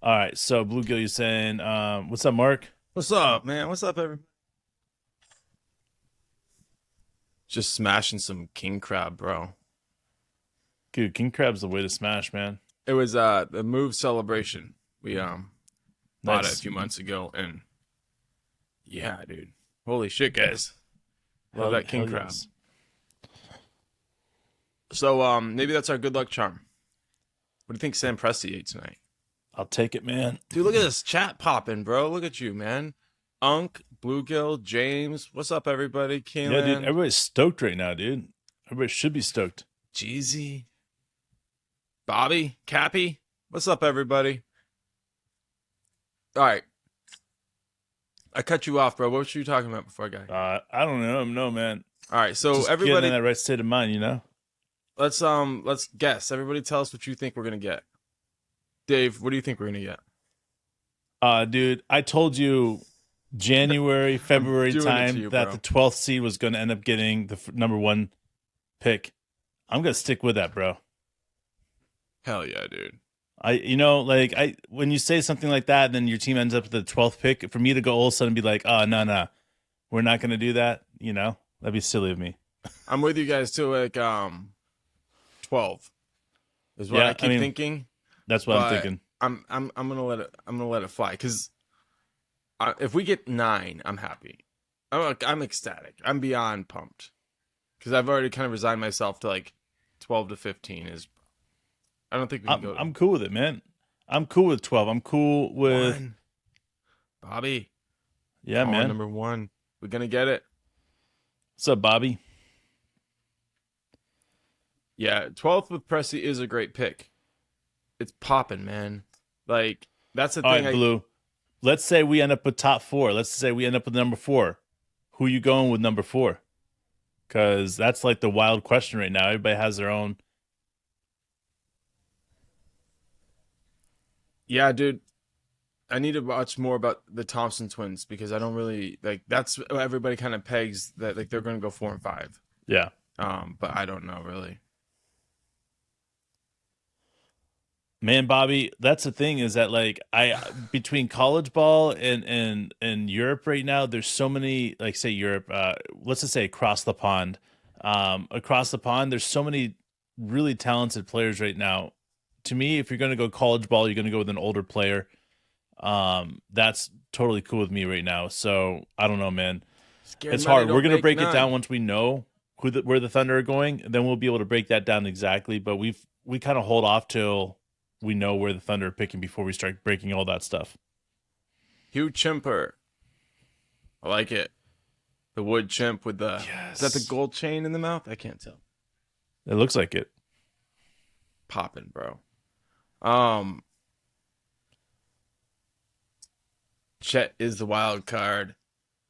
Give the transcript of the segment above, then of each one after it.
All right, so Bluegill, you saying, what's up, Mark? What's up, man? What's up, everybody? Just smashing some king crab, bro. Dude, king crab's the way to smash, man. It was the move celebration. We bought it a Nice. few months ago, and yeah, dude. Holy shit, guys. Love Hell, that king hell crab. yes. So maybe that's our good luck charm. What do you think Sam Presti ate tonight? I'll take it, man. Dude, look at this chat popping, bro. Look at you, man. Unk, Bluegill, James. What's up, everybody? Yeah, dude, Kaylan, everybody's stoked right now, dude. Everybody should be stoked. Jeezy, Bobby, Cappy. What's up, everybody? All right. I cut you off, bro. What were you talking about before I got here? I don't know, no, man. All right, so Just getting everybody, in that right state of mind, you know? let's guess. Everybody, tell us what you think we're gonna get. Dave, what do you think we're gonna get? Dude, I told you January, I'm February doing it to time you, that bro. the 12th seed was going to end up getting the number one pick. I'm going to stick with that, bro. Hell yeah, dude. When you say something like that, and then your team ends up with the 12th pick, for me to go all of a sudden be like, oh, no, we're not going to do that, that'd be silly of me. I'm with you guys too. Like 12 is what Yeah, I keep thinking. That's what I'm But thinking. I'm gonna let it fly because if we get 9, I'm happy. I'm ecstatic. I'm beyond pumped because I've already kind of resigned myself to like 12 to 15 is. I don't think we can go. I'm cool with it, man. I'm cool with 12. I'm cool with, One. Bobby. yeah, Calling man. number 1. We're gonna get it. What's up, Bobby? Yeah, 12th with Pressy is a great pick. It's popping, man. Like that's the All thing. right, Blue. Let's say we end up with top 4. Let's say we end up with number 4. Who you going with number 4? Because that's like the wild question right now. Everybody has their own. Yeah, dude. I need to watch more about the Thompson twins because I don't really like. That's what everybody kind of pegs that like they're going to go 4 and 5. Yeah. But I don't know really. Man, Bobby, that's the thing is that like I between college ball and Europe right now, there's so many like say Europe, let's just say across the pond. Across the pond, there's so many really talented players right now. To me, if you're gonna go college ball, you're gonna go with an older player. That's totally cool with me right now. So I don't know, man. Scared It's money hard. We're don't gonna make break it down none. once we know where the Thunder are going, and then we'll be able to break that down exactly. But we kind of hold off till we know where the Thunder are picking before we start breaking all that stuff. Hugh Chimper. I like it. The wood chimp with the is that the Yes. gold chain in the mouth? I can't tell. It looks like it. Popping, bro. Um, Chet is the wild card.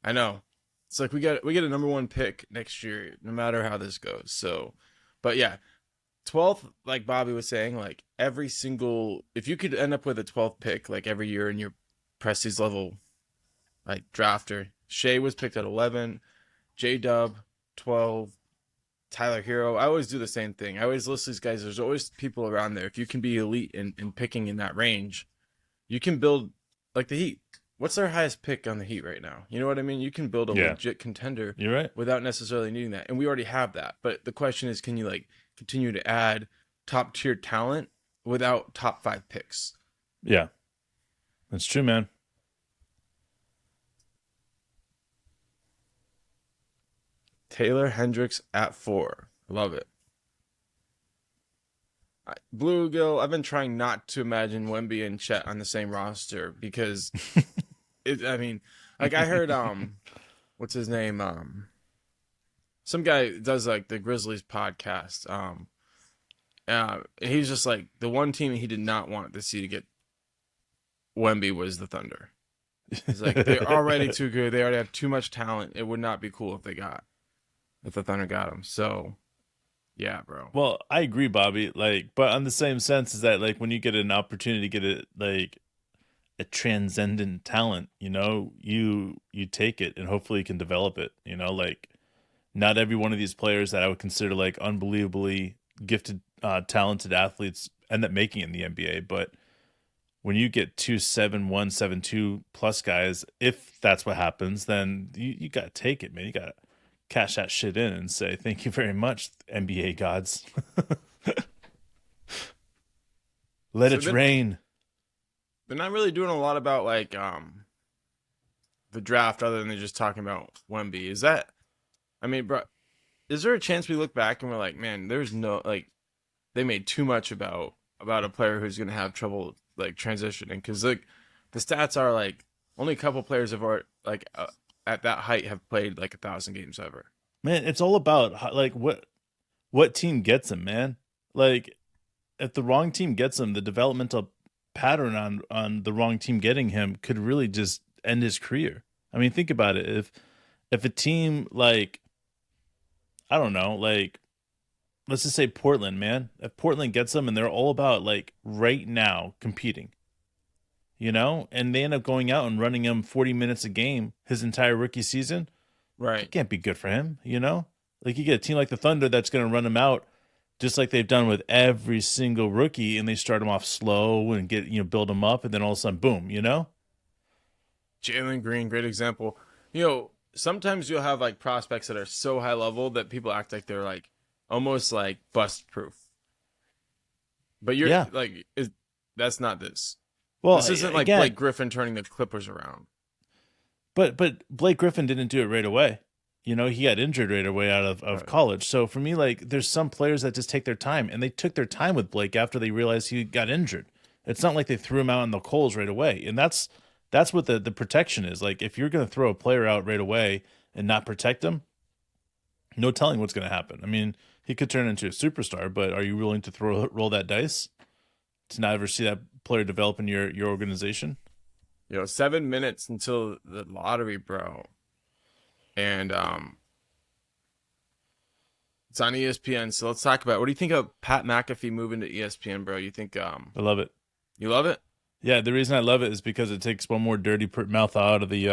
I know. It's like we get a number 1 pick next year, no matter how this goes. So, but yeah, 12th, like Bobby was saying, like every single, if you could end up with a 12th pick, like every year in your Prestige level, like drafter, Shea was picked at 11, J Dub 12, Tyler Hero. I always do the same thing. I always list these guys. There's always people around there. If you can be elite in picking in that range, you can build like the Heat. What's their highest pick on the Heat right now? You know what I mean? You can build a Yeah. legit contender You're right. without necessarily needing that. And we already have that. But the question is, can you like continue to add top tier talent without top 5 picks? Yeah. That's true, man. Taylor Hendricks at 4. Love it. Bluegill, I've been trying not to imagine Wemby and Chet on the same roster because I mean, like I heard what's his name? Some guy does like the Grizzlies podcast. He's just like the one team he did not want to see to get Wemby was the Thunder. He's like they're already too good. They already have too much talent. It would not be cool if the Thunder got him. So yeah, bro. Well, I agree, Bobby. Like, but on the same sense is that like when you get an opportunity to get a transcendent talent, you take it and hopefully you can develop it. Like not every one of these players that I would consider like unbelievably gifted, talented athletes end up making it in the NBA. But when you get 2-7-1, 7-2 plus guys, if that's what happens, then you got to take it, man. You got to cash that shit in and say, thank you very much, NBA gods. Let So it rain. they're not really doing a lot about like the draft other than they're just talking about Wemby. Is that? I mean, bro, is there a chance we look back and we're like, man, there's no like they made too much about a player who's gonna have trouble like transitioning because like the stats are like only a couple players have like at that height have played like 1,000 games ever. Man, it's all about like what team gets him, man. Like if the wrong team gets him, the developmental pattern on the wrong team getting him could really just end his career. I mean, think about it. If a team like I don't know, like let's just say Portland, man. If Portland gets them and they're all about like right now competing, and they end up going out and running him 40 minutes a game his entire rookie season, it Right. can't be good for him. Like you get a team like the Thunder that's going to run him out just like they've done with every single rookie and they start him off slow and build him up and then all of a sudden, boom. Jalen Green, great example. Sometimes you'll have like prospects that are so high level that people act like they're like almost like bust proof. But you're Yeah. like, that's not this. Well, This isn't like again, Blake Griffin turning the Clippers around. but Blake Griffin didn't do it right away. He got injured right away out of Right. college. So for me, like, there's some players that just take their time, and they took their time with Blake after they realized he got injured. It's not like they threw him out in the coals right away, and that's what the protection is. Like, if you're going to throw a player out right away and not protect him, no telling what's going to happen. I mean, he could turn into a superstar, but are you willing to roll that dice to not ever see that player develop in your organization? 7 minutes until the lottery, bro. And it's on ESPN. So let's talk about what do you think of Pat McAfee moving to ESPN, bro? You think I love it. you love it? Yeah, the reason I love it is because it takes one more dirty mouth out of the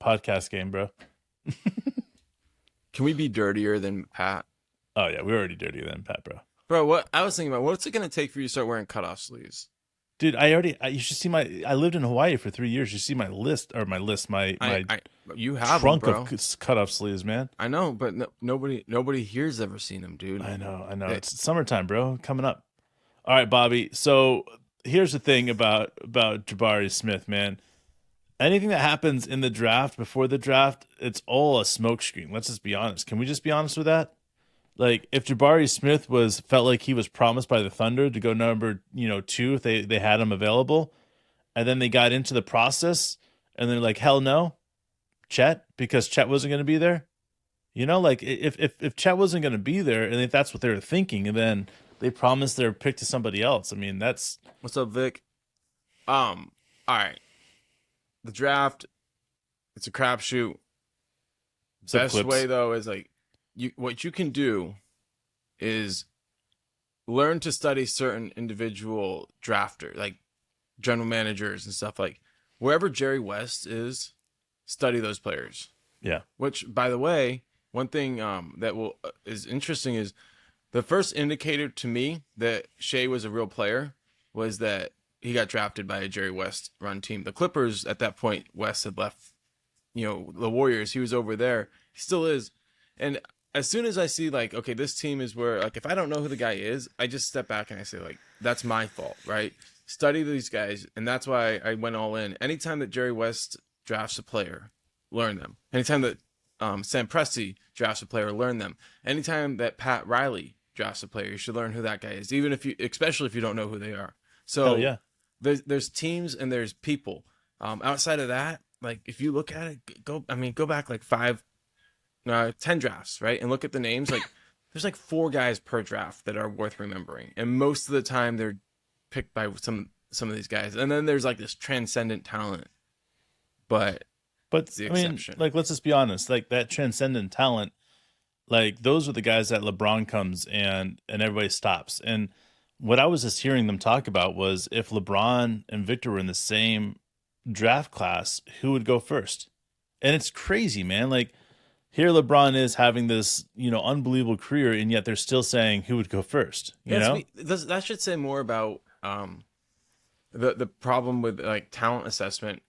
podcast game, bro. Can we be dirtier than Pat? Oh yeah, we're already dirtier than Pat, bro. Bro, what I was thinking about, what's it gonna take for you to start wearing cutoff sleeves? Dude, you should see I lived in Hawaii for 3 years. You see my list, my You have them, trunk bro. of cutoff sleeves, man. I know, but nobody here's ever seen them, dude. I know. They- It's summertime, bro. Coming up. All right, Bobby. So here's the thing about Jabari Smith, man. Anything that happens in the draft before the draft, it's all a smokescreen. Let's just be honest. Can we just be honest with that? Like if Jabari Smith felt like he was promised by the Thunder to go number 2 if they had him available, and then they got into the process and they're like hell no, Chet because Chet wasn't going to be there. Like if Chet wasn't going to be there and if that's what they were thinking, and then they promised their pick to somebody else. I mean that's What's up, Vic? All right. The draft, it's a crapshoot. some Best clips. way though is like what you can do is learn to study certain individual drafter, like general managers and stuff like wherever Jerry West is, study those players. Yeah. Which, by the way, one thing that is interesting is the first indicator to me that Shea was a real player was that he got drafted by a Jerry West run team. The Clippers at that point, West had left, the Warriors. He was over there. He still is. And as soon as I see like, okay, this team is where like if I don't know who the guy is, I just step back and I say like, that's my fault, right? Study these guys, and that's why I went all in. Anytime that Jerry West drafts a player, learn them. Anytime that Sam Presti drafts a player, learn them. Anytime that Pat Riley drafts a player, you should learn who that guy is, especially if you don't know who they are. So Hell yeah. there's teams and there's people. Outside of that, like if you look at it, go back like 10 drafts, right, and look at the names. Like there's like 4 guys per draft that are worth remembering, and most of the time they're picked by some of these guys. And then there's like this transcendent talent, but But it's the I mean, exception. like, let's just be honest. Like that transcendent talent, like those are the guys that LeBron comes and everybody stops. And what I was just hearing them talk about was if LeBron and Victor were in the same draft class, who would go first? And it's crazy, man. Like here, LeBron is having this unbelievable career, and yet they're still saying who would go first. That should say more about the problem with like talent assessment,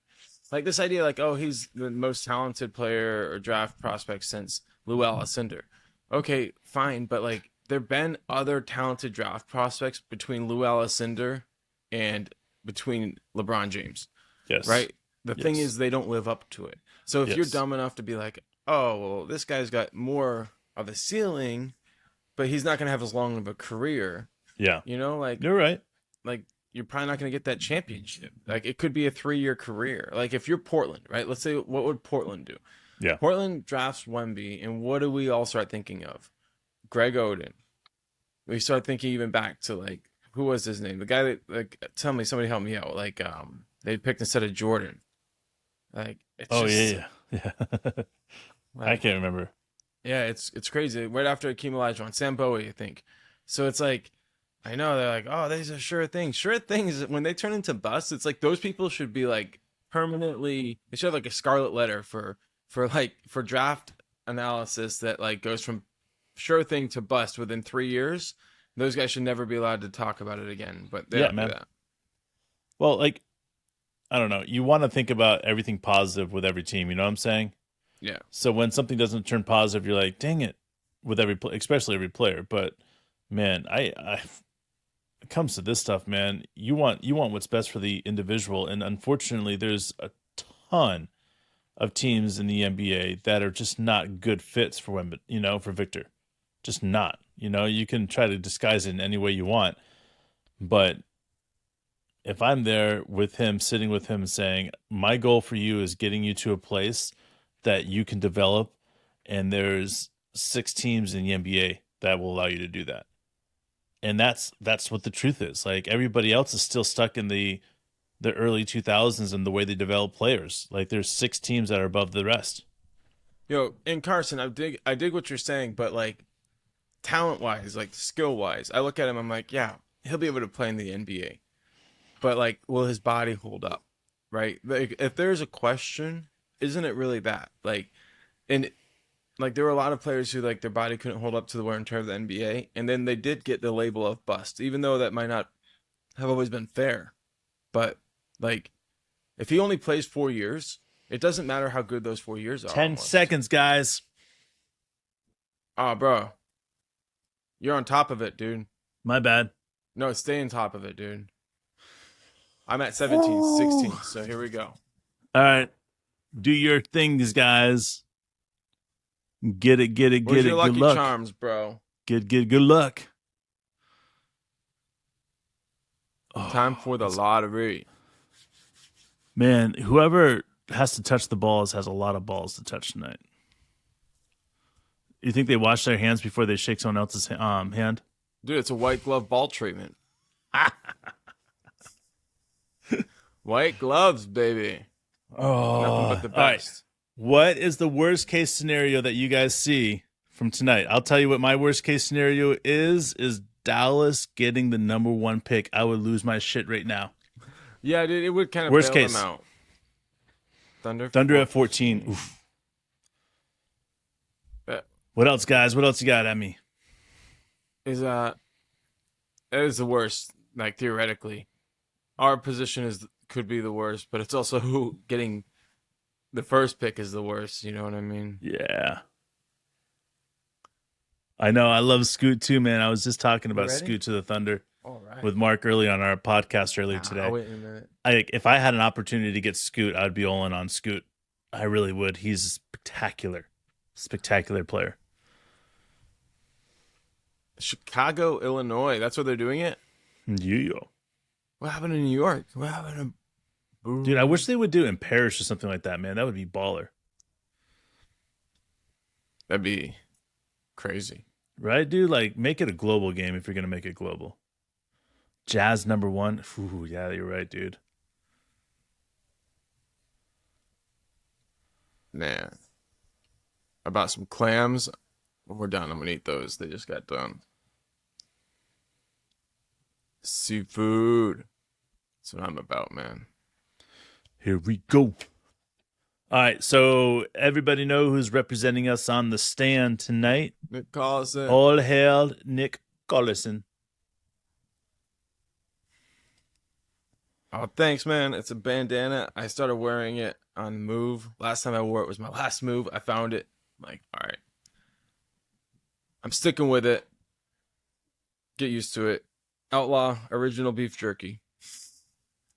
like this idea, like, oh, he's the most talented player or draft prospect since Alcindor. Okay, fine, but like there've been other talented draft prospects between Alcindor and between LeBron James, Yes. right? The thing Yes. is, they don't live up to it. So if you're Yes. dumb enough to be like, oh, well, this guy's got more of a ceiling, but he's not gonna have as long of a career, Yeah. you know, You're right. like you're probably not going to get that championship. Like it could be a 3-year career. Like if you're Portland, right? Let's say, what would Portland do? Yeah. Portland drafts Wemby, and what do we all start thinking of? Greg Oden. We start thinking even back to like, who was his name? The guy that, like, tell me, somebody help me out. Like they picked instead of Jordan. Like it's Oh just yeah, yeah. Yeah. I like, can't remember. yeah, it's crazy. Right after Akeem Olajuwon, Sam Bowie, I think. So it's like, I know they're like, oh, these are sure things. Sure things. When they turn into busts, it's like those people should be like permanently. They should have like a scarlet letter for draft analysis that like goes from sure thing to bust within 3 years. Those guys should never be allowed to talk about it again. But they Yeah, don't do man. that. Well, like I don't know. You want to think about everything positive with every team. You know what I'm saying? Yeah. So when something doesn't turn positive, you're like, dang it, with especially every player. But man, it comes to this stuff, man. You want what's best for the individual, and unfortunately, there's a ton of teams in the NBA that are just not good fits for women. For Victor, just not. You can try to disguise it in any way you want, but if I'm there with him, sitting with him, saying, my goal for you is getting you to a place that you can develop, and there's 6 teams in the NBA that will allow you to do that. And that's what the truth is. Like everybody else is still stuck in the early 2000s and the way they develop players. Like there's 6 teams that are above the rest. Yo, and Carson, I dig what you're saying, but like talent wise, like skill wise, I look at him, I'm like, yeah, he'll be able to play in the NBA. But like, will his body hold up? Right? Like, if there's a question, isn't it really that? Like, and like there were a lot of players who like their body couldn't hold up to the wear and tear of the NBA, and then they did get the label of bust, even though that might not have always been fair. But like, if he only plays 4 years, it doesn't matter how good those 4 years are. 10 Almost. seconds, guys. Oh, bro, you're on top of it, dude. My bad. No, stay on top of it, dude. I'm at 17, 16, so here we go. All right. Do your things, guys. Get it, get it, Where's get your it. Good lucky luck. charms, bro? Good luck. Time for the lottery. Man, whoever has to touch the balls has a lot of balls to touch tonight. You think they wash their hands before they shake someone else's hand? Dude, it's a white glove ball treatment. White gloves, baby. Oh, Nothing but the all right. best. What is the worst case scenario that you guys see from tonight? I'll tell you what my worst case scenario is Dallas getting the number 1 pick. I would lose my shit right now. Yeah, dude, it would kind of Worst bail case. them out. Thunder at 14. Oof. That What else, guys? What else you got at me? that is the worst. Like theoretically, our position could be the worst, but it's also who getting the first pick is the worst. You know what I mean? Yeah. I know. I love Scoot too, man. I was just talking about ready? Scoot to the Thunder All right. with Mark early on our podcast earlier today. I'll wait a minute. If I had an opportunity to get Scoot, I'd be all in on Scoot. I really would. He's a spectacular player. Chicago, Illinois. That's where they're doing it. Yeah. What happened in New York? What happened to... Dude, I wish they would do it in Paris or something like that, man. That would be baller. That'd be crazy. Right, dude? Like, make it a global game if you're going to make it global. Jazz number 1. Ooh, yeah, you're right, dude. Man. About some clams. We're done. I'm going to eat those. They just got done. Seafood. That's what I'm about, man. Here we go. All right, so everybody know who's representing us on the stand tonight. Nick Collison. All hail Nick Collison. Oh, thanks, man. It's a bandana. I started wearing it on the move. Last time I wore it was my last move. I found it. I'm like, all right, I'm sticking with it. Get used to it. Outlaw original beef jerky.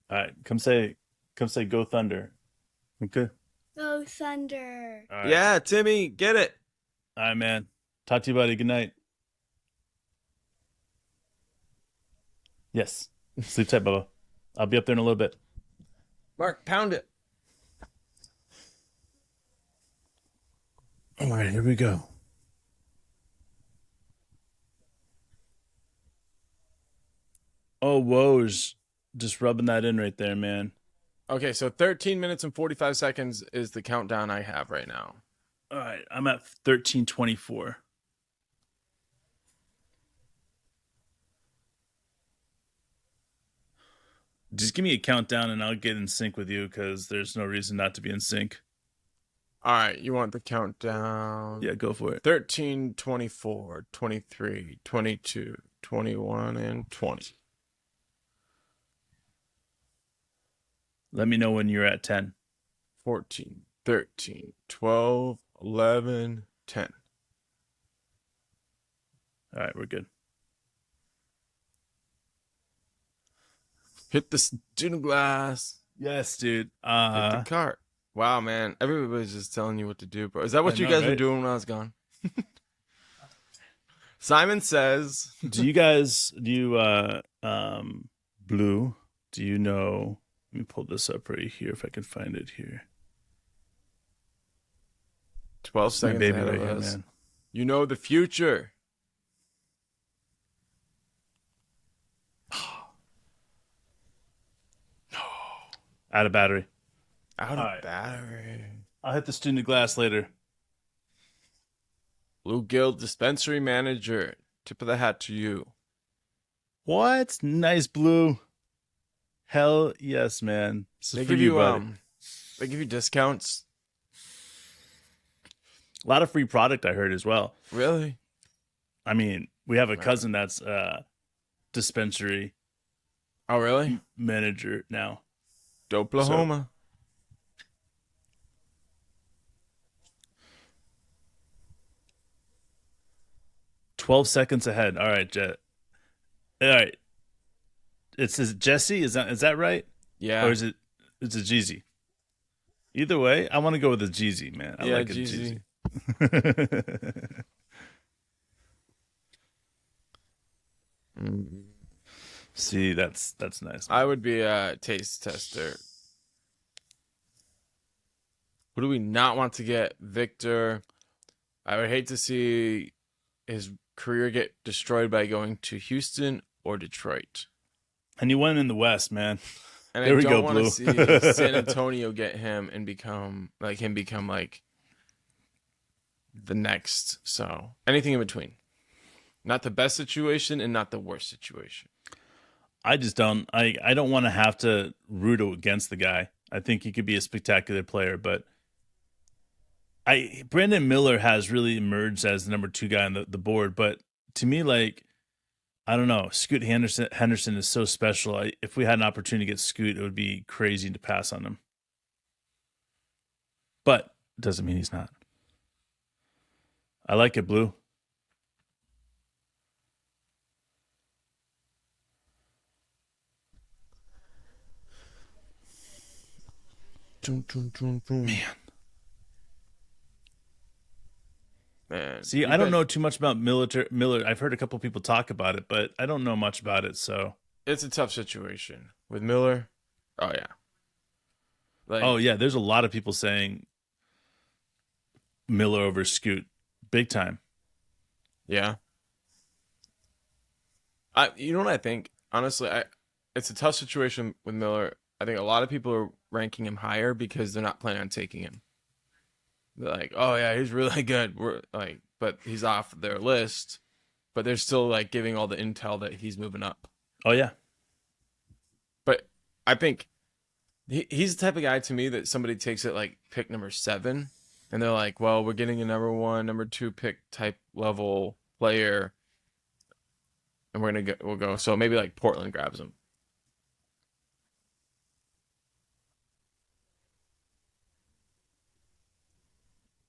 All right, come say, go Thunder. Okay. Go Thunder. All right, Yeah, Timmy, get it. all right, man. Talk to you, buddy. Good night. Yes. Sleep tight, Bubba. I'll be up there in a little bit. Mark, pound it. All right, here we go. Oh, woes. Just rubbing that in right there, man. Okay, so 13 minutes and 45 seconds is the countdown I have right now. All right, I'm at 13:24. Just give me a countdown and I'll get in sync with you because there's no reason not to be in sync. All right, you want the countdown? Yeah, go for it. 13, 24, 23, 22, 21, and 20. Let me know when you're at 10. 14, 13, 12, 11, 10. All right, we're good. Hit the student glass. Yes, dude. Hit the cart. Wow, man. Everybody's just telling you what to do, bro. Is that what I you know, guys were right? doing when I was gone? Simon says, Do you guys Blue, do you know, let me pull this up right here if I can find it here. 12 It's my seconds baby ahead right of here, us. man. You know the future. Out of battery. Out of All right. battery. I'll hit the student glass later. Blue Guild dispensary manager. Tip of the hat to you. What? Nice, Blue. Hell yes, man. This is They for give you, you buddy. they give you discounts. A lot of free product I heard as well. Really? I mean, we have a Wow. cousin that's dispensary Oh, really? manager now. Oklahoma. 12 seconds ahead. All right, Jet. All right. It says Jesse. Is that right? Yeah. Or is it Jeezy? Either way, I want to go with the Jeezy, man. I yeah, like a Jeezy. Jeezy. Mm. See, that's nice. I would be a taste tester. Who do we not want to get? Victor. I would hate to see his career get destroyed by going to Houston or Detroit. And you went in the West, man. And There I we don't go, want to Blue. see San Antonio get him and become like the next. So anything in between. Not the best situation and not the worst situation. I just don't. I don't want to have to root against the guy. I think he could be a spectacular player, but Brandon Miller has really emerged as the number 2 guy on the board. But to me, like, I don't know, Scoot Henderson is so special. If we had an opportunity to get Scoot, it would be crazy to pass on him. But it doesn't mean he's not. I like it, Blue. Man. See, I don't know too much about Miller. I've heard a couple people talk about it, but I don't know much about it. So, It's a tough situation with Miller. Oh yeah. Like, oh yeah, there's a lot of people saying Miller over Scoot, big time. yeah. You know what I think? Honestly, it's a tough situation with Miller. I think a lot of people are ranking him higher because they're not planning on taking him. They're like, oh yeah, he's really good. But he's off their list. But they're still like giving all the intel that he's moving up. Oh yeah, But I think he's the type of guy to me that somebody takes it like pick number 7, and they're like, well, we're getting a number 1, number 2 pick type level player, and we'll go. So maybe like Portland grabs him.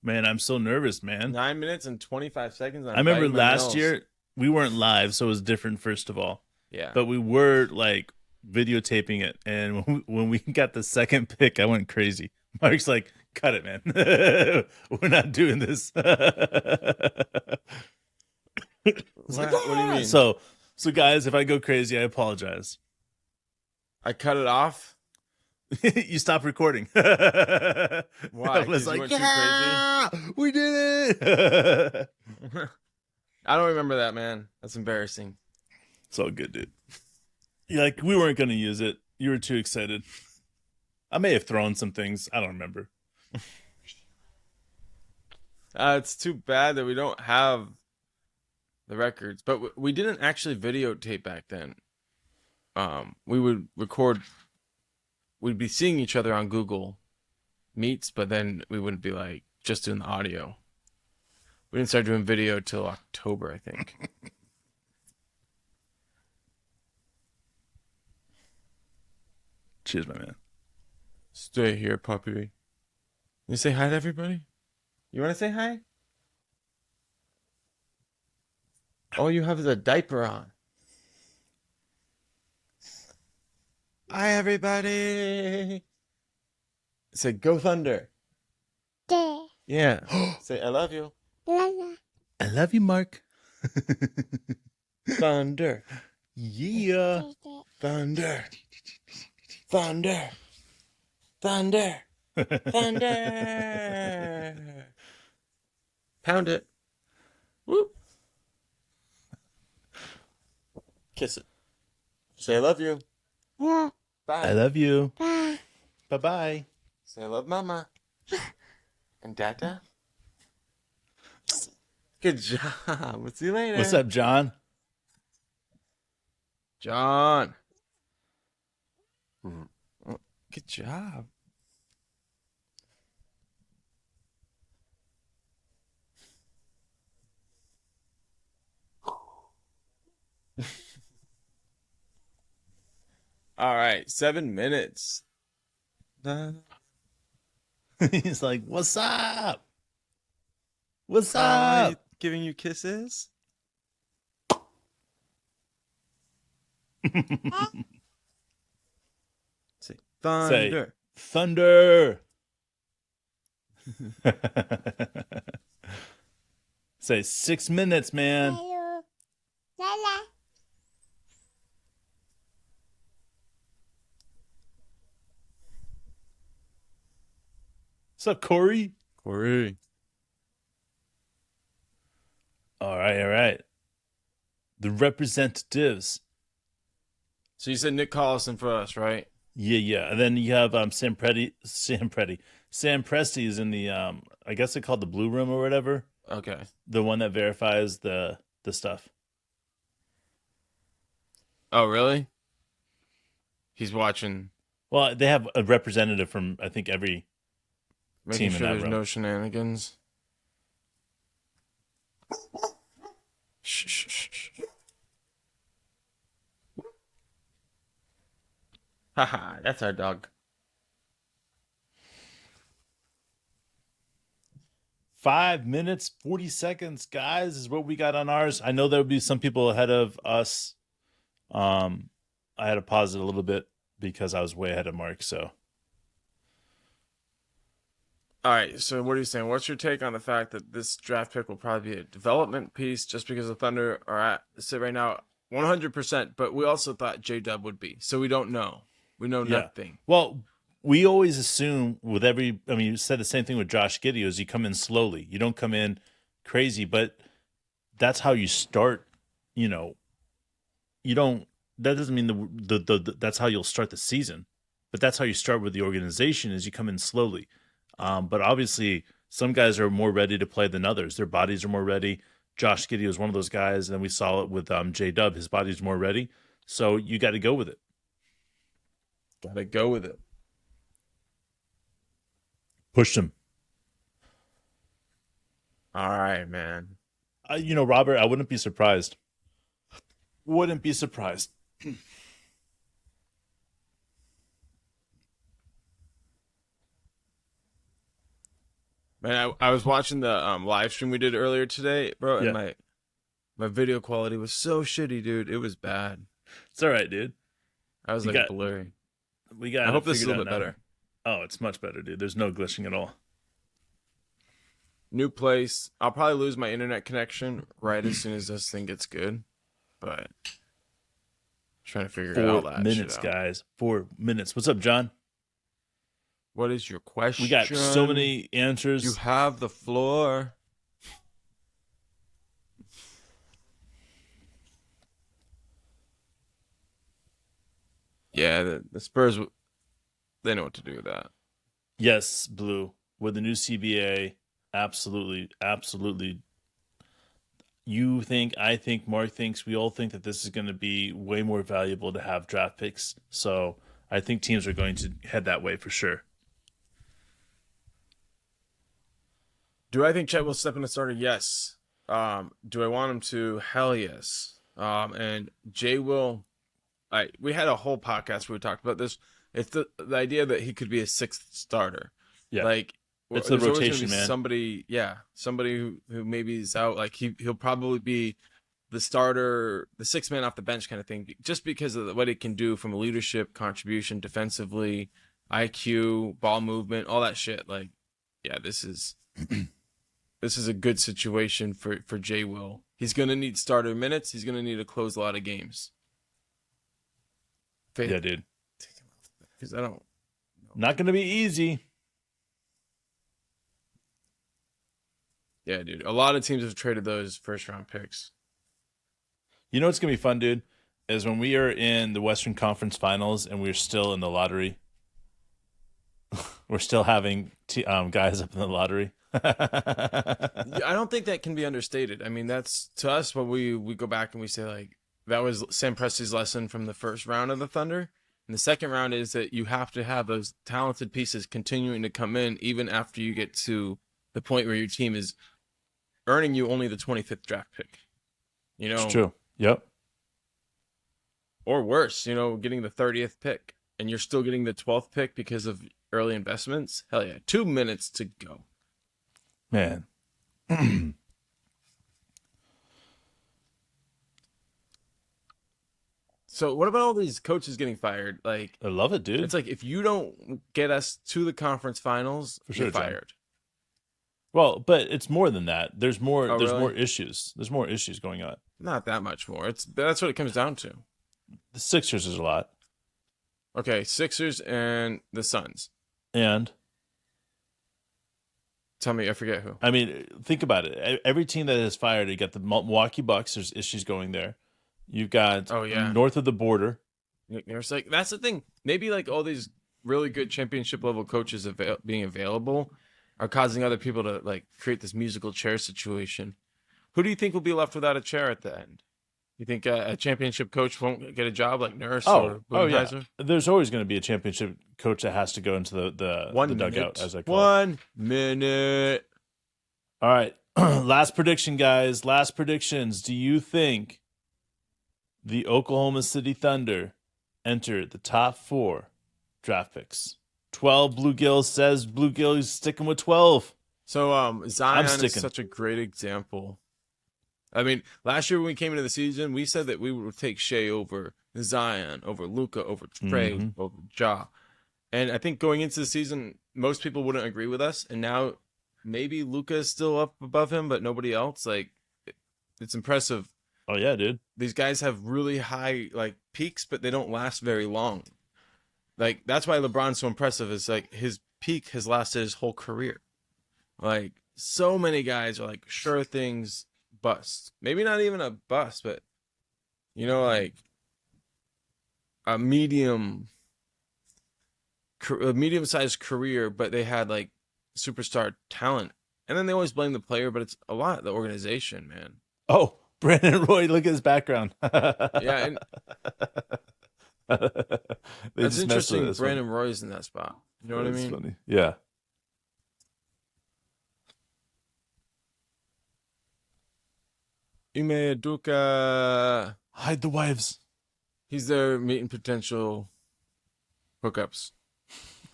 Man, I'm so nervous, man. 9 minutes and 25 seconds. I remember biting my last nails. year we weren't live, so it was different. First of all, Yeah. but we were like videotaping it, and when we got the second pick, I went crazy. Mark's like, "Cut it, man. We're not doing this." What do you mean? So guys, if I go crazy, I apologize. I cut it off. You stop recording. Why? I 'Cause was you like, went too yeah, we did it. I don't remember that, man. That's embarrassing. It's all good, dude. You're like, we weren't going to use it. You were too excited. I may have thrown some things. I don't remember. It's too bad that we don't have the records, but we didn't actually videotape back then. We would record. We'd be seeing each other on Google Meets, but then we wouldn't be like just doing the audio. We didn't start doing video till October, I think. Cheers, my man. Stay here, puppy. You say hi to everybody? You want to say hi? All you have is a diaper on. Hi, everybody. Say, go Thunder. Yeah. Say, I love you. I love you, Mark. Thunder. Yeah. Thunder. Thunder. Thunder. Thunder. Pound it. Whoop. Kiss it. Say I love you. Bye. I love you. Bye. Bye-bye. Say I love mama. And dada. Good job. We'll see you later. What's up, John? John. Good job. All right, 7 minutes. He's like, what's up? What's up? Giving you kisses? Say thunder. Thunder. Say 6 minutes, man. Hello. Lala. What's up, Corey? Corey. All right. The representatives. So you said Nick Collison for us, right? Yeah. And then you have Sam Presti is in the I guess they called the Blue Room or whatever. Okay. The one that verifies the stuff. Oh, really? He's watching, Well, they have a representative from I think every making team in sure that there's room. no shenanigans. Shh. Haha, that's our dog. 5 minutes, 40 seconds, guys, is what we got on ours. I know there will be some people ahead of us. I had to pause it a little bit because I was way ahead of Mark. So, All right, so what are you saying? What's your take on the fact that this draft pick will probably be a development piece just because the Thunder are at sit right now 100%, but we also thought J-Dub would be. So we don't know. We know Yeah. nothing. well, we always assume with every, I mean, you said the same thing with Josh Giddey, is you come in slowly. You don't come in crazy, but that's how you start, you don't, that doesn't mean that's how you'll start the season, but that's how you start with the organization is you come in slowly. But obviously some guys are more ready to play than others. Their bodies are more ready. Josh Giddey was one of those guys, and we saw it with J-Dub. His body's more ready. So you got to go with it. Gotta go with it. Push him. All right, man. Robert, I wouldn't be surprised. Wouldn't be surprised. Man, I was watching the live stream we did earlier today, bro, and Yeah. my video quality was so shitty, dude. It was bad. It's all right, dude. I was You like got blurry. we got I it hope this is a figured little out bit now. better. Oh, it's much better, dude. There's no glitching at all. New place. I'll probably lose my internet connection right as soon as this thing gets good. But trying to figure all 4 that minutes, shit out. guys. 4 minutes. What's up, John? What is your question? We got so many answers. You have the floor. Yeah, the Spurs, they know what to do with that. Yes, Blue. With the new CBA, absolutely, absolutely. You think, I think, Mark thinks, we all think that this is going to be way more valuable to have draft picks. So I think teams are going to head that way for sure. Do I think Chet will step in the starter? Yes. Do I want him to? Hell yes. And Jay will. We had a whole podcast where we talked about this. It's the idea that he could be a sixth starter. Yeah. Like It's the there's always gonna rotation, be man. somebody who maybe is out. Like he'll probably be the starter, the sixth man off the bench kind of thing, just because of what he can do from a leadership contribution, defensively, IQ, ball movement, all that shit. Like, yeah, this is a good situation for Jay Will. He's gonna need starter minutes. He's gonna need to close a lot of games. Yeah, dude. Because I don't. Not going to be easy. Yeah, dude. A lot of teams have traded those first round picks. You know what's going to be fun, dude? Is when we are in the Western Conference Finals and we're still in the lottery. We're still having guys up in the lottery. I don't think that can be understated. I mean, that's to us what we go back and we say, like, that was Sam Presti's lesson from the first round of the Thunder. And the second round is that you have to have those talented pieces continuing to come in even after you get to the point where your team is earning you only the 25th draft pick. You know, It's true. Yep. or worse, getting the 30th pick and you're still getting the 12th pick because of early investments. Hell yeah. 2 minutes to go. Man. So what about all these coaches getting fired? Like, I love it, dude. it's like if you don't get us to the conference finals, For sure, you're John. fired. Well, but it's more than that. There's more. Oh, There's really? more issues. There's more issues going on. Not that much more. That's what it comes down to. The Sixers is a lot, Okay, Sixers and the Suns. and Tell me, I forget who. I mean, think about it. Every team that is fired, you got the Milwaukee Bucks. There's issues going there. You've got Oh, yeah. north of the border. There's like that's the thing. Maybe like all these really good championship level coaches being available are causing other people to like create this musical chair situation. Who do you think will be left without a chair at the end? You think a championship coach won't get a job like Nurse or Oh yeah. Budenholzer? There's always going to be a championship coach that has to go into the dugout, as I call it. 1 minute. All right. Last prediction, guys. Last predictions. Do you think the Oklahoma City Thunder enter the top 4 draft picks? 12 Bluegill says Bluegill is sticking with 12. So Zion is sticking. such a great example. I mean, last year when we came into the season, we said that we would take Shea over Zion, over Luka, over Trey, over Ja. And I think going into the season, most people wouldn't agree with us. And now maybe Luka is still up above him, but nobody else. Like, it's impressive. Oh yeah, dude. These guys have really high like peaks, but they don't last very long. Like, that's why LeBron's so impressive. Is like his peak has lasted his whole career. Like, so many guys are like sure things bust. Maybe not even a bust, but like a medium-sized career, but they had like superstar talent. And then they always blame the player, but it's a lot of the organization, man. Oh, Brandon Roy, look at his background. Yeah, and They that's just messed with interesting. this Brandon Roy's in that spot. You know what I That's mean? funny. Yeah. Ime Aduka, Hide the wives. he's their meeting potential hookups.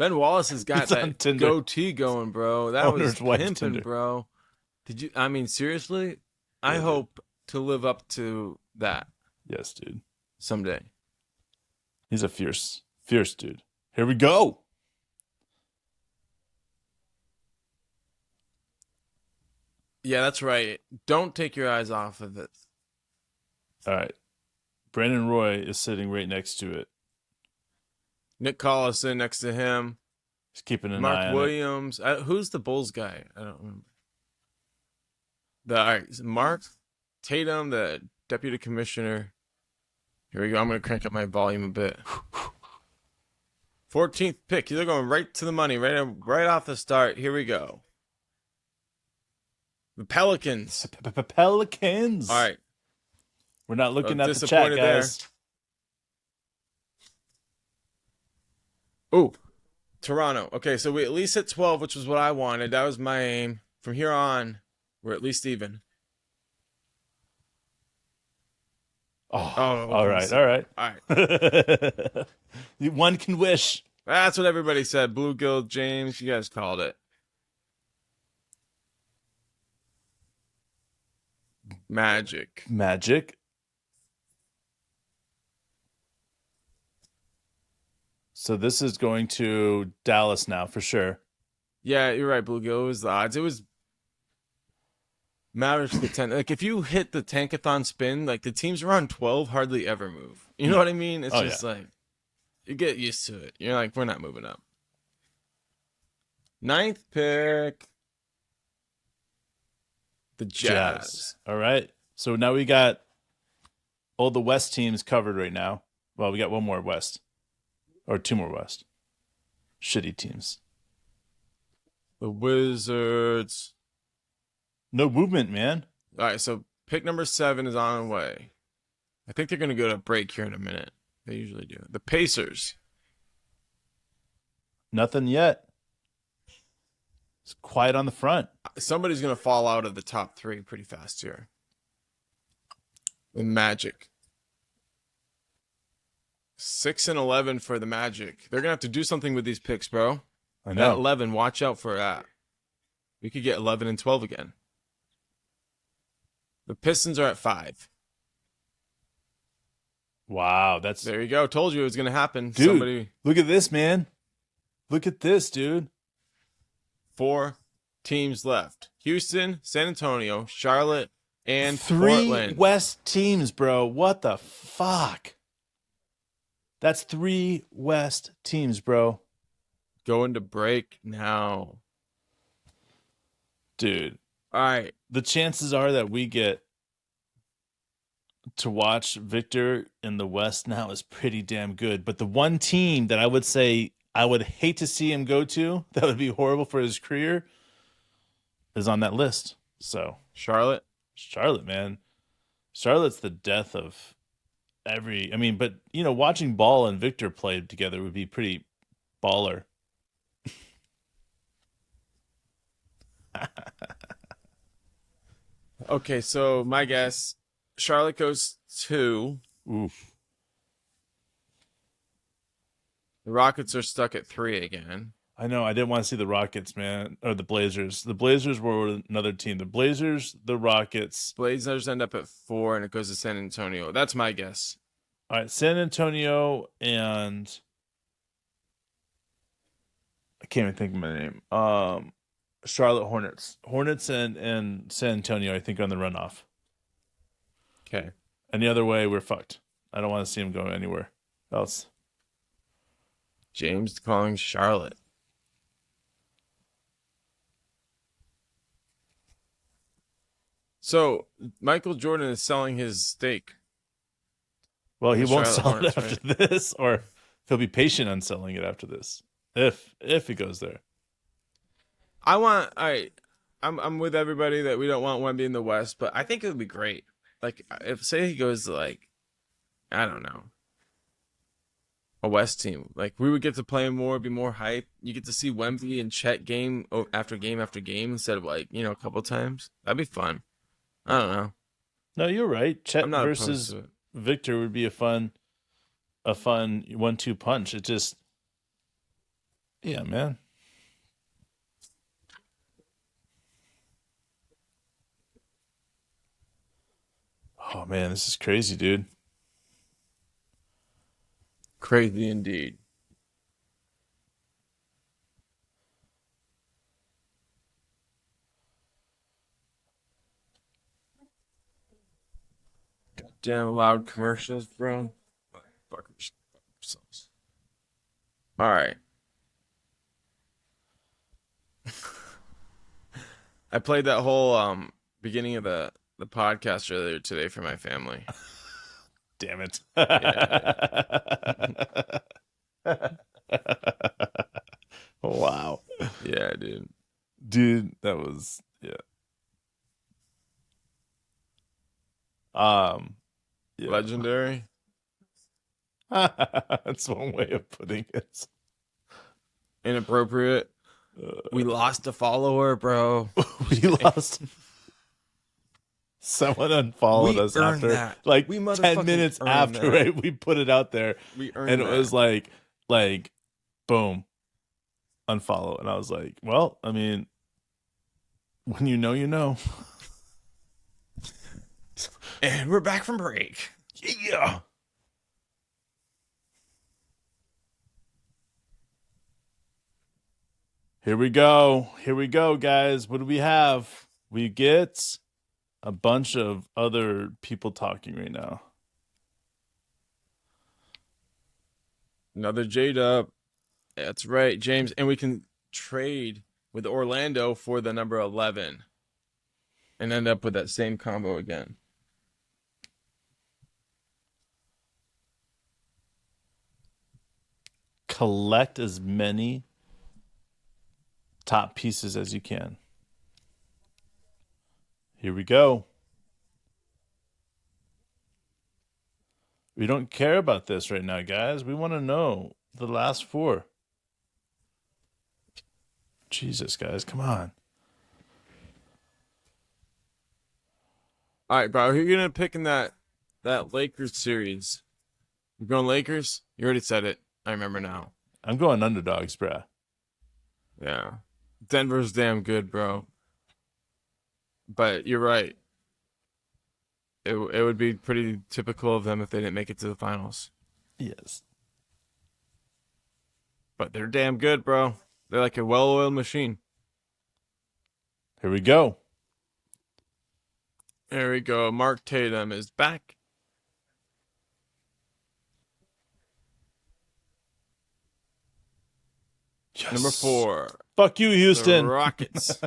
Ben Wallace has got He's on that Tinder. goatee going, bro. That Owner's was wife pimping, Tinder. bro. Did you? I mean, seriously, I Yeah, dude. hope to live up to that Yes, dude. someday. He's a fierce dude. Here we go. Yeah, that's right. Don't take your eyes off of it. All right. Brandon Roy is sitting right next to it. Nick Collison next to him. He's keeping an Mark eye on Williams. Who's the Bulls guy? I don't remember. All right, Mark Tatum, the deputy commissioner. Here we go. I'm going to crank up my volume a bit. 14th pick. They're going right to the money, right off the start. Here we go. The Pelicans. it. Pelicans. All right. We're not looking at the chat, disappointed there. guys. Ooh, Toronto. Okay, so we at least hit 12, which was what I wanted. That was my aim. From here on, we're at least even. Oh, all okay, right. so- All right. All right. One can wish. That's what everybody said. Bluegill, James, you guys called it. Magic. So this is going to Dallas now for sure. Yeah, you're right, Bluegill. It was the odds. It was Mavericks to 10. Like, if you hit the tankathon spin, like, the teams around 12 hardly ever move. You know what I mean? It's just like, you get used to it. You're like, we're not moving up. 9th pick. The Jazz. All right. So now we got all the West teams covered right now. Well, we got one more West. Or two more West. Shitty teams. The Wizards. No movement, man. All right, so pick number 7 is on the way. I think they're going to go to break here in a minute. They usually do. The Pacers. Nothing yet. It's quiet on the front. Somebody's going to fall out of the top 3 pretty fast here. The Magic. 6 and 11 for the Magic. They're going to have to do something with these picks, bro. I At know. 11, watch out for that. We could get 11 and 12 again. The Pistons are at 5. Wow, that's There you go. Told you it was going to happen. dude. Look at this, man. Look at this, dude. 4 teams left. Houston, San Antonio, Charlotte, and 3 Portland. West teams, bro. What the fuck? That's 3 West teams, bro. Going to break now. Dude, All right. the chances are that we get to watch Victor in the West now is pretty damn good. But the one team that I would say I would hate to see him go to, that would be horrible for his career, is on that list. So, Charlotte. man. Charlotte's the death of every. I mean, but, you know, watching Ball and Victor play together would be pretty baller. Okay, so my guess, Charlotte goes 2. Oof. The Rockets are stuck at 3 again. I know. I didn't want to see the Rockets, man, or the Blazers. The Blazers were another team. The Blazers, the Rockets. Blazers end up at 4, and it goes to San Antonio. That's my guess. All right, San Antonio and I can't even think of my name. Charlotte Hornets. Hornets and San Antonio, I think, are on the runoff. Okay. Any other way, we're fucked. I don't want to see him go anywhere else. James calling Charlotte. So Michael Jordan is selling his stake. Well, he The won't Charlotte sell Hornets, it after this, or he'll be patient on selling it after this, if he goes there. I'm with everybody that we don't want Wemby in the West, but I think it would be great. Like, if say he goes to, like, I don't know, a West team, like, we would get to play more, be more hype. You get to see Wemby and Chet game after game after game instead of, like, you know, a couple times. That'd be fun. I don't know. No, you're right. Chet I'm not versus opposed to it. Victor would be a fun 1-2 punch. It just Yeah, man. Oh man, this is crazy, dude. Crazy indeed. Damn loud commercials, bro. Fuckers. All right. I played that whole beginning of the podcast earlier today for my family. Damn it. Yeah. Wow. Yeah, dude. Dude, that was um yeah. Legendary. That's one way of putting it. Inappropriate. We lost a follower, bro. We lost. Someone unfollowed We us earned after that. like We 10 motherfucking minutes earned after that. right, we put it out there, We earned and it that. was like boom, unfollow. And I was like, well, I mean, when you know, you know. And we're back from break. Yeah. Here we go. Here we go, guys. What do we have? We get a bunch of other people talking right now. Another J-Dub. That's right, James. And we can trade with Orlando for the number 11 and end up with that same combo again. Collect as many top pieces as you can. Here we go. We don't care about this right now, guys. We want to know the last four. Jesus, guys, come on. All right, bro. Who are you gonna pick in that Lakers series? You going Lakers? You already said it. I remember now. I'm going underdogs, bruh. Yeah. Denver's damn good, bro. But you're right. It would be pretty typical of them if they didn't make it to the finals. Yes. But they're damn good, bro. They're like a well-oiled machine. Here we go. There we go. Mark Tatum is back. Yes. Number 4. Fuck you, Houston. The Rockets.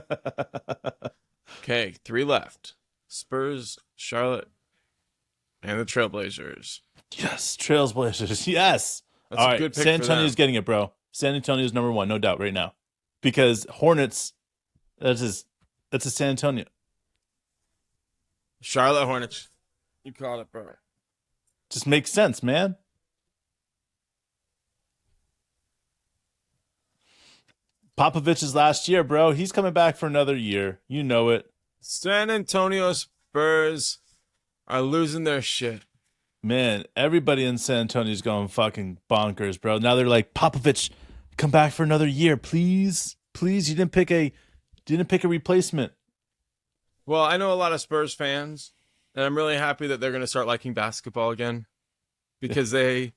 Okay, 3 left. Spurs, Charlotte, and the Trailblazers. Yes, Trailblazers. Yes. That's All a right, good pick San for them. Antonio's getting it, bro. San Antonio's number 1, no doubt, right now. Because Hornets, that's a San Antonio. Charlotte Hornets. You called it, bro. Just makes sense, man. Popovich's last year, bro. He's coming back for another year. You know it. San Antonio Spurs are losing their shit. Man, everybody in San Antonio's going fucking bonkers, bro. Now they're like, Popovich, come back for another year, please. Please, you didn't pick a replacement. Well, I know a lot of Spurs fans, and I'm really happy that they're going to start liking basketball again because they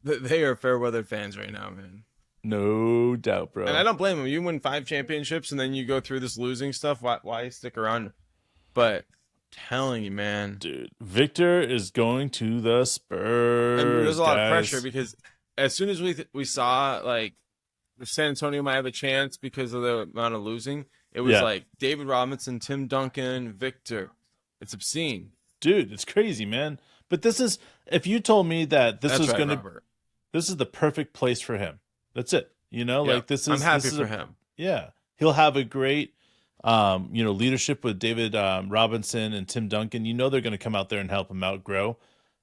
are fair-weathered fans right now, man. No doubt, bro. And I don't blame them. You win 5 championships and then you go through this losing stuff. Why stick around? But I'm telling you, man, Dude, Victor is going to the Spurs. and there's a lot of guys. pressure because as soon as we saw like San Antonio might have a chance because of the amount of losing, it was like David Robinson, Tim Duncan, Victor. It's obscene. Dude, it's crazy, man. But this is, if you told me that this That's was right, going to, Robert. this is the perfect place for him. That's it. You know, Yeah, like this is. I'm happy this is for him. Yeah, he'll have a great, leadership with David Robinson and Tim Duncan. You know, they're going to come out there and help him out grow.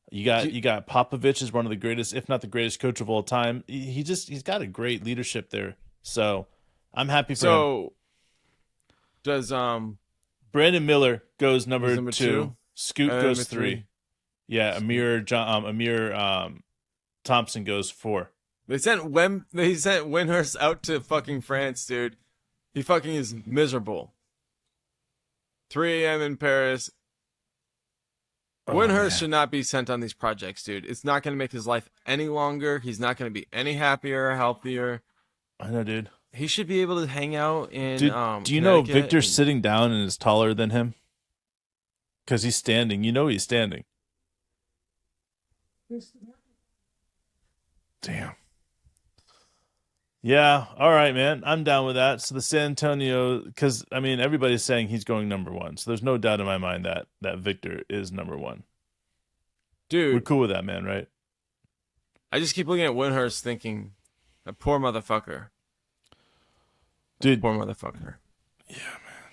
You got Popovich is one of the greatest, if not the greatest coach of all time. He's got a great leadership there. So I'm happy for him. So does Brandon Miller goes number He's number 2. two. Scoot And goes number 3. three. Yeah, Amir Thompson goes 4. They sent Windhurst out to fucking France, dude. He fucking is miserable. 3 a.m. in Paris. Windhurst should not be sent on these projects, dude. It's not going to make his life any longer. He's not going to be any happier or healthier. I know, dude. He should be able to hang out in Dude, do you know Victor's and... sitting down and is taller than him? Because he's standing. You know he's standing. Damn. Yeah, all right, man. I'm down with that. So the San Antonio, because I mean everybody's saying he's going number one. So there's no doubt in my mind that Victor is number one. Dude, we're cool with that, man, right? I just keep looking at Windhurst thinking, that poor motherfucker. Dude, poor motherfucker. Yeah, man.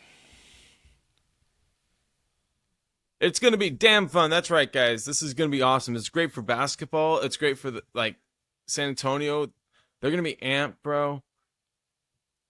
It's gonna be damn fun. That's right, guys. This is gonna be awesome. It's great for basketball. It's great for the San Antonio. They're going to be amped, bro.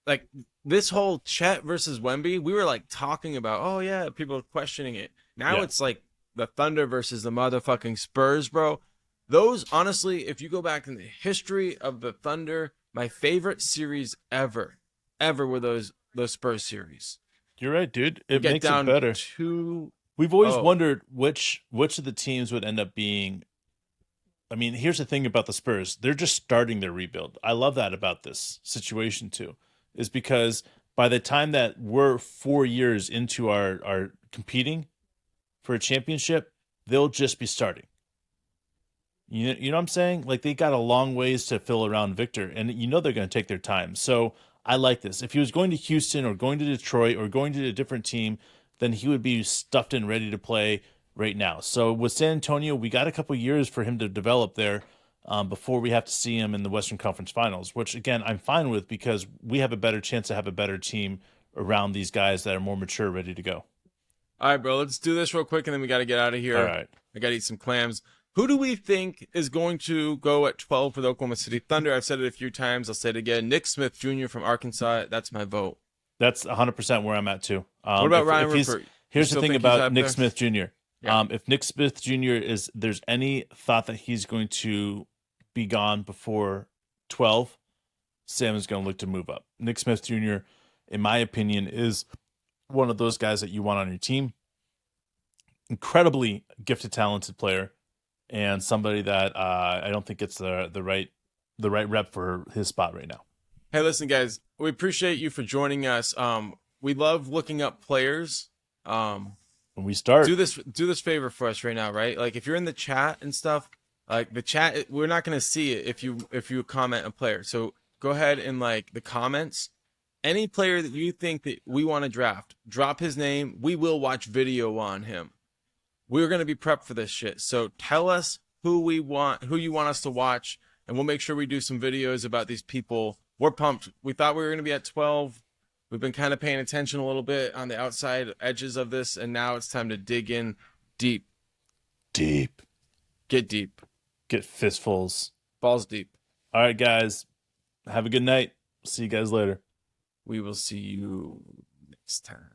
Like, this whole Chet versus Wemby, we were, like, talking about, oh, yeah, people are questioning it. Now it's, like, the Thunder versus the motherfucking Spurs, bro. Those, honestly, if you go back in the history of the Thunder, my favorite series ever were those Spurs series. You're right, dude. It makes it better. We've always wondered which of the teams would end up being. I mean, here's the thing about the Spurs. They're just starting their rebuild. I love that about this situation, too, is because by the time that we're 4 years into our competing for a championship, they'll just be starting. You know what I'm saying? Like, they got a long ways to fill around Victor, and you know they're going to take their time. So I like this. If he was going to Houston or going to Detroit or going to a different team, then he would be stuffed and ready to play right now. So with San Antonio, we got a couple years for him to develop there before we have to see him in the Western Conference Finals, which, again, I'm fine with because we have a better chance to have a better team around these guys that are more mature, ready to go. All right, bro, let's do this real quick, and then we got to get out of here. All right. I got to eat some clams. Who do we think is going to go at 12 for the Oklahoma City Thunder? I've said it a few times. I'll say it again. Nick Smith Jr. from Arkansas. That's my vote. That's 100% where I'm at, too. What about Ryan Rupert? Here's the thing about Nick Smith Jr. Yeah. If Nick Smith Jr. there's any thought that he's going to be gone before 12, Sam is going to look to move up. Nick Smith Jr., in my opinion, is one of those guys that you want on your team. Incredibly gifted, talented player, and somebody that I don't think gets the right rep for his spot right now. Hey, listen, guys, we appreciate you for joining us. We love looking up players. When we start, do this favor for us right now, right? Like, if you're in the chat and stuff, like the chat, we're not gonna see it if you comment a player. So go ahead and like the comments. Any player that you think that we want to draft, drop his name. We will watch video on him. We're gonna be prepped for this shit. So tell us who you want us to watch, and we'll make sure we do some videos about these people. We're pumped. We thought we were gonna be at 12. We've been kind of paying attention a little bit on the outside edges of this, and now it's time to dig in deep. Deep. Get deep. Get fistfuls. Balls deep. All right, guys. Have a good night. See you guys later. We will see you next time.